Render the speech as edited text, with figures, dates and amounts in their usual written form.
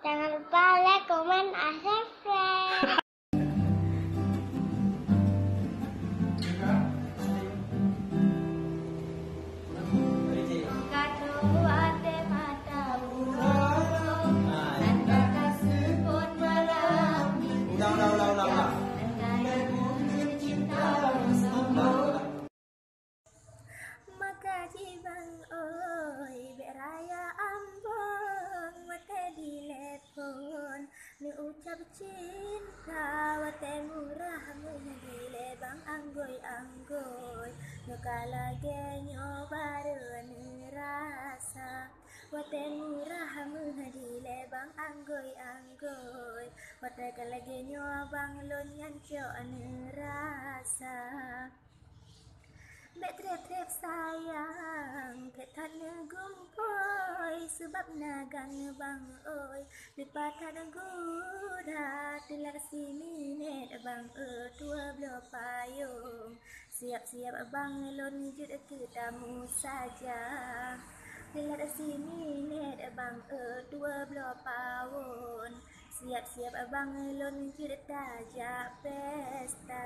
Jangan lupa like, comment, and subscribe. Makasih bang oi beraya ambon wate dilepon ni ucap cinta wate murah menghadile bang anggoy nukala genyo baru rasa wate murah menghadile bang anggoy wate kala genyo bang lon nyanco rasa. Mek trep-trep sayang ketan gumpoi sebab nagang bang oi lipatan guda telar sini net bang tua belah payung siap-siap bang lon jut ketamu saja telar sini net bang tua belah pawon siap-siap bang lon jut tajak pesta.